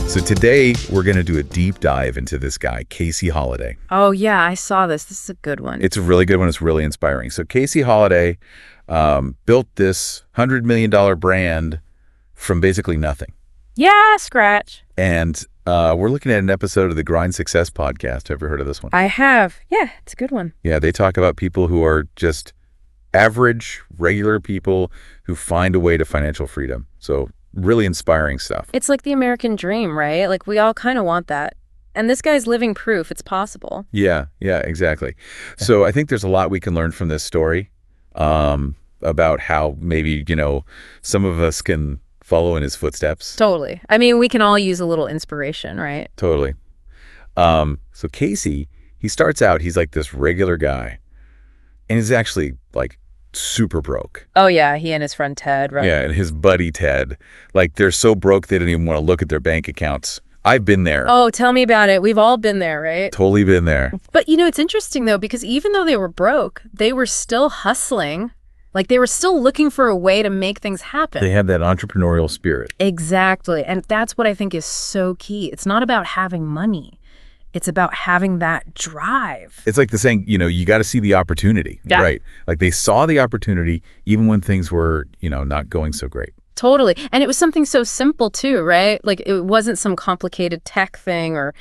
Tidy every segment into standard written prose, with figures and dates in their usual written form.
So today we're going to do a deep dive into this guy, Casey Holliday. Oh, yeah, I saw this. This is a good one. It's a really good one. It's really inspiring. So Casey Holliday built this $100 million brand from basically nothing. Yeah, scratch. And we're looking at an episode of the Grind Success podcast. Have you heard of this one? I have. Yeah, it's a good one. Yeah, they talk about people who are just average, regular people who find a way to financial freedom. So really inspiring stuff. It's like the American dream, right? Like we all kind of want that. And this guy's living proof it's possible. Yeah, exactly. So I think there's a lot we can learn from this story about how maybe, some of us can follow in his footsteps. Totally. I mean, we can all use a little inspiration, right? Totally. So Casey, he starts out, he's like this regular guy. And he's actually like super broke. Oh, yeah. He and his friend Ted, right? Yeah, and his buddy Ted. Like they're so broke they don't even want to look at their bank accounts. I've been there. Oh, tell me about it. We've all been there, right? Totally been there. But, it's interesting, though, because even though they were broke, they were still hustling. Like they were still looking for a way to make things happen. They have that entrepreneurial spirit. Exactly. And that's what I think is so key. It's not about having money. It's about having that drive. It's like the saying, you got to see the opportunity, yeah. Right? Like they saw the opportunity even when things were, not going so great. Totally. And it was something so simple too, right? Like it wasn't some complicated tech thing or,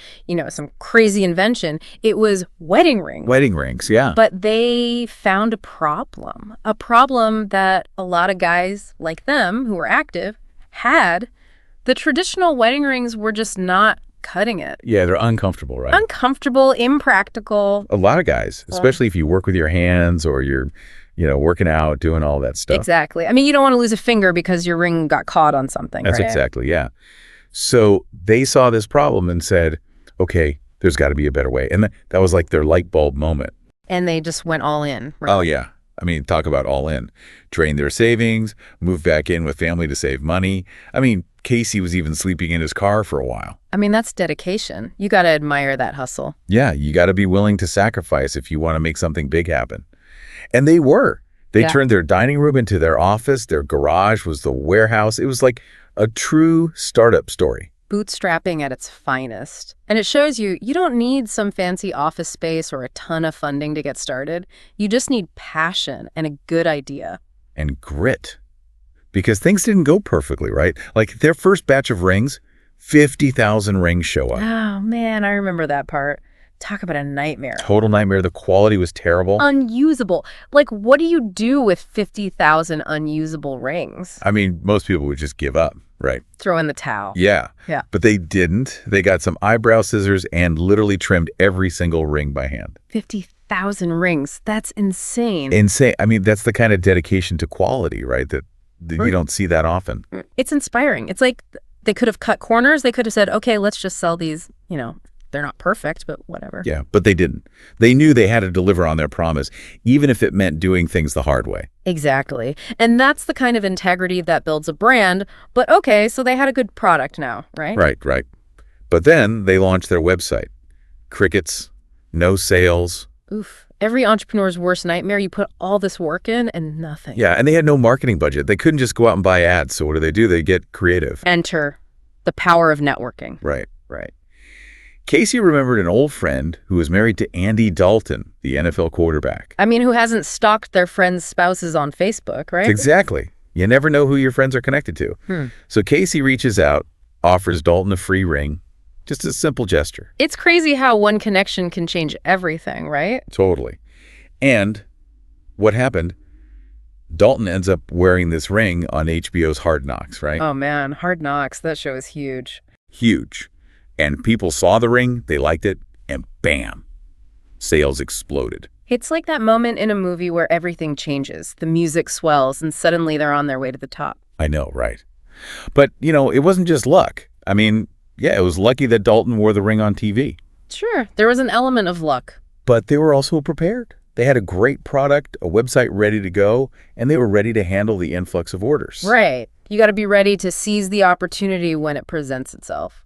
some crazy invention. It was wedding rings. Wedding rings, yeah. But they found a problem that a lot of guys like them who were active had. The traditional wedding rings were just not cutting it. Yeah, they're uncomfortable, right? Uncomfortable, impractical. A lot of guys, especially if you work with your hands or you're, working out, doing all that stuff. Exactly. I mean, you don't want to lose a finger because your ring got caught on something, That's right? exactly, yeah. So they saw this problem and said, okay, there's got to be a better way. And that was like their light bulb moment. And they just went all in. Right? Oh, yeah. I mean, talk about all in. Drain their savings, move back in with family to save money. I mean, Casey was even sleeping in his car for a while. I mean, that's dedication. You got to admire that hustle. Yeah, you got to be willing to sacrifice if you want to make something big happen. And they were. They turned their dining room into their office. Their garage was the warehouse. It was like a true startup story. Bootstrapping at its finest. And it shows you don't need some fancy office space or a ton of funding to get started. You just need passion and a good idea. And grit. Because things didn't go perfectly, right? Like their first batch of rings, 50,000 rings show up. Oh, man, I remember that part. Talk about a nightmare. Total nightmare. The quality was terrible. Unusable. Like, what do you do with 50,000 unusable rings? I mean, most people would just give up, right? Throw in the towel. Yeah. Yeah. But they didn't. They got some eyebrow scissors and literally trimmed every single ring by hand. 50,000 rings. That's insane. Insane. I mean, that's the kind of dedication to quality, right? That you don't see that often. It's inspiring. It's like they could have cut corners. They could have said, okay, let's just sell these, they're not perfect, but whatever. Yeah, but they didn't. They knew they had to deliver on their promise, even if it meant doing things the hard way. Exactly. And that's the kind of integrity that builds a brand. But okay, so they had a good product now, right? Right. But then they launched their website. Crickets, no sales. Oof. Every entrepreneur's worst nightmare. You put all this work in and nothing. Yeah, and they had no marketing budget. They couldn't just go out and buy ads. So what do? They get creative. Enter the power of networking. Right. Casey remembered an old friend who was married to Andy Dalton, the NFL quarterback. I mean, who hasn't stalked their friends' spouses on Facebook, right? Exactly. You never know who your friends are connected to. So Casey reaches out, offers Dalton a free ring. Just a simple gesture. It's crazy how one connection can change everything, right? Totally. And what happened? Dalton ends up wearing this ring on HBO's Hard Knocks, right? Oh, man. Hard Knocks. That show is huge. Huge. And people saw the ring, they liked it, and bam, sales exploded. It's like that moment in a movie where everything changes. The music swells, and suddenly they're on their way to the top. I know, right? But, it wasn't just luck. I mean, yeah, it was lucky that Dalton wore the ring on TV. Sure, there was an element of luck. But they were also prepared. They had a great product, a website ready to go, and they were ready to handle the influx of orders. Right. You got to be ready to seize the opportunity when it presents itself.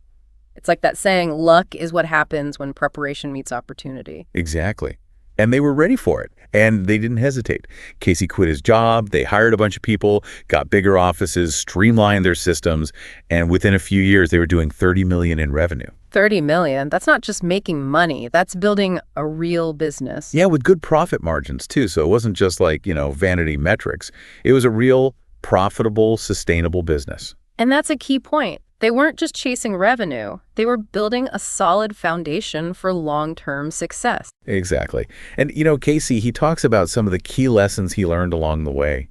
It's like that saying, luck is what happens when preparation meets opportunity. Exactly. And they were ready for it. And they didn't hesitate. Casey quit his job. They hired a bunch of people, got bigger offices, streamlined their systems. And within a few years, they were doing $30 million in revenue. 30 million. That's not just making money. That's building a real business. Yeah, with good profit margins, too. So it wasn't just like, vanity metrics. It was a real profitable, sustainable business. And that's a key point. They weren't just chasing revenue. They were building a solid foundation for long-term success. Exactly. And, Casey, he talks about some of the key lessons he learned along the way.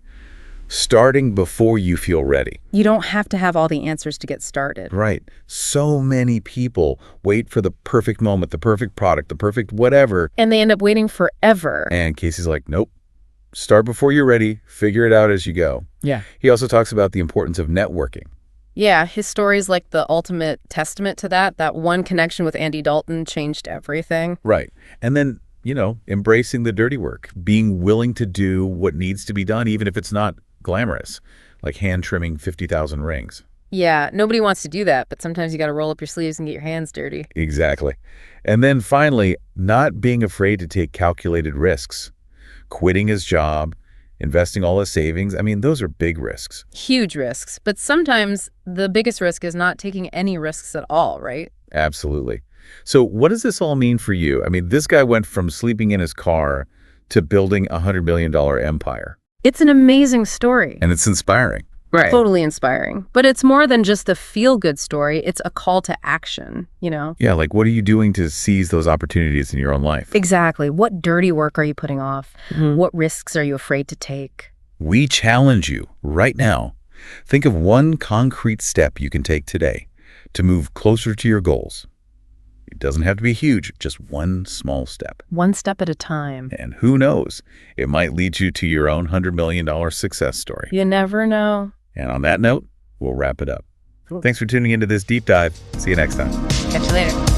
Starting before you feel ready. You don't have to have all the answers to get started. Right. So many people wait for the perfect moment, the perfect product, the perfect whatever. And they end up waiting forever. And Casey's like, nope. Start before you're ready. Figure it out as you go. Yeah. He also talks about the importance of networking. Yeah, his story is like the ultimate testament to that. That one connection with Andy Dalton changed everything. Right. And then, embracing the dirty work, being willing to do what needs to be done, even if it's not glamorous, like hand trimming 50,000 rings. Yeah, nobody wants to do that, but sometimes you got to roll up your sleeves and get your hands dirty. Exactly. And then finally, not being afraid to take calculated risks, quitting his job, investing all his savings. I mean, those are big risks. Huge risks. But sometimes the biggest risk is not taking any risks at all, right? Absolutely. So what does this all mean for you? I mean, this guy went from sleeping in his car to building a $100 million empire. It's an amazing story. And it's inspiring. Right. Totally inspiring. But it's more than just a feel-good story. It's a call to action, Yeah, like what are you doing to seize those opportunities in your own life? Exactly. What dirty work are you putting off? What risks are you afraid to take? We challenge you right now. Think of one concrete step you can take today to move closer to your goals. It doesn't have to be huge, just one small step. One step at a time. And who knows, it might lead you to your own $100 million success story. You never know. And on that note, we'll wrap it up. Thanks for tuning into this deep dive. See you next time. Catch you later.